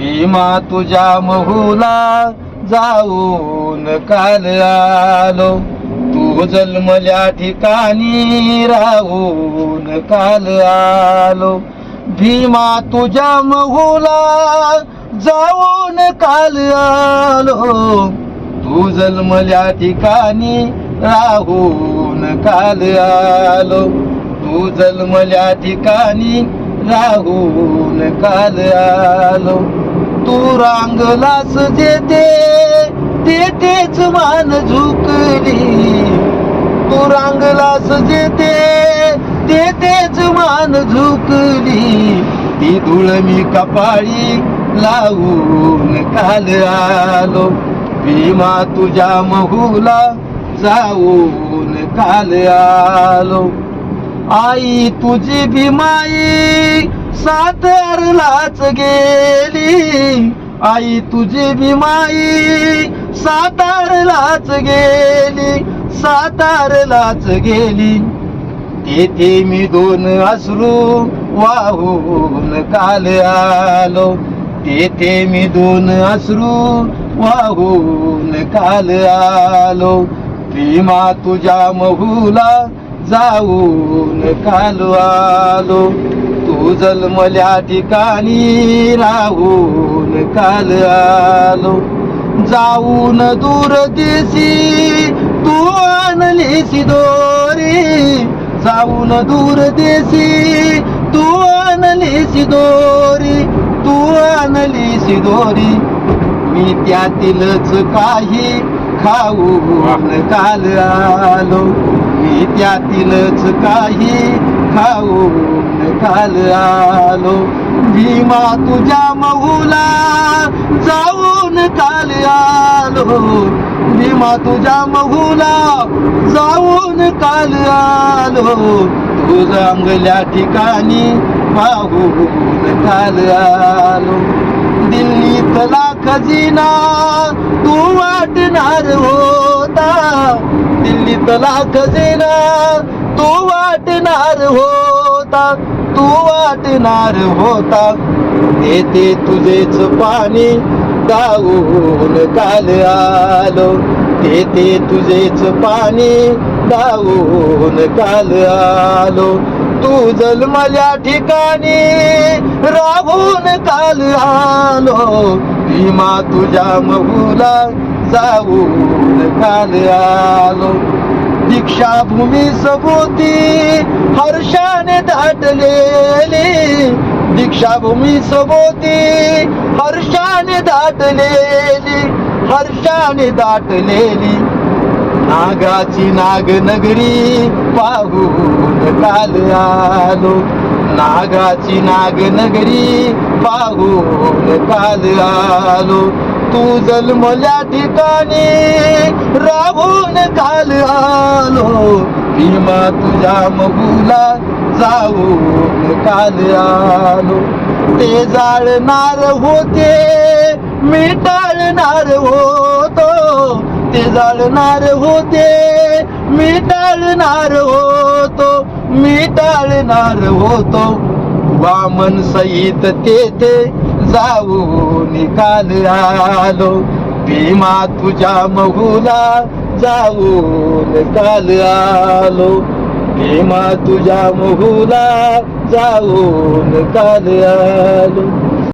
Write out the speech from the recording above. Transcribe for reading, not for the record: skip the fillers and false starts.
भीमा तुझ्या महूला जाऊन काल आलो. तू जन्मल्या ठिकाणी राहून काल आलो. भीमा तुझ्या महूला जाऊन काल आलो. तू जन्मल्या ठिकाणी राहून काल आलो. तू जन्मल्या ठिकाणी राहून काल आलो. तू रांगलास जेथे तेथेच मान झुकली. तू रांगलास जेथे तेथेच मान झुकली. ती धूळ मी कपाळी लावून काल आलो. भीमा तुझ्या महूला जाऊन काल आलो. आई तुझी भीमाई सातारलाच गेली. आई तुझी भीमाई सातारलाच गेली. सातारलाच गेली. तेथे मी दोन अश्रू वाहून काल आलो. तेथे मी दोन अश्रू वाहून काल आलो. भीमा तुझ्या महूला जाऊन काल आलो. तू जन्मल्या ठिकाणी राहून काल आलो. जाऊन दूर देशी तू आणलीसी दोरी. जाऊन दूर देशी तू आणलीसी दोरी. तू आणलीसी दोरी. मी त्यातीलच काही खाऊन काल आलो. मी त्यातीलच काही खाऊन काल आलो. भीमा तुझ्या महूला जाऊन काल आलो. भीमा तुझ्या महूला जाऊन काल आलो. तू जांगल्या ठिकाणी पाहून काल आलो. दिल्लीतला खजिना तू वाटणार होता. दिल्लीतला खजिना तू वाटणार होता. तू वाटणार होता. तेथे तुझेच पाणी दावून काल आलो. तेथे तुझेच पाणी दावून काल आलो. तू जन्मल्या ठिकाणी राहून काल आलो. भीमा तुझ्या महूला जाऊन काल आलो. दीक्षाभूमी सभोवती हर्षाने दाटलेली. दीक्षाभूमी सभोवती हर्षाने दाटलेली. हर्षाने दाटलेली. नागाची नागनगरी पाहून काल आलो. नागाची नागनगरी पाहून काल आलो. तू जन्मल्या ठिकाणी राहून काल आलो. भीमा तुझ्या महूला जाऊन काल आलो. ते जाळणार होते मिटाळणार होतो. ते जाळणार होते मिटाळणार होतो. मिटाळणार होतो. वामन सहित तेथे जाऊन काल आलो. भीमा तुझ्या महूला जाऊन काल आलो. भीमा तुझ्या महूला जाऊन काल आलो.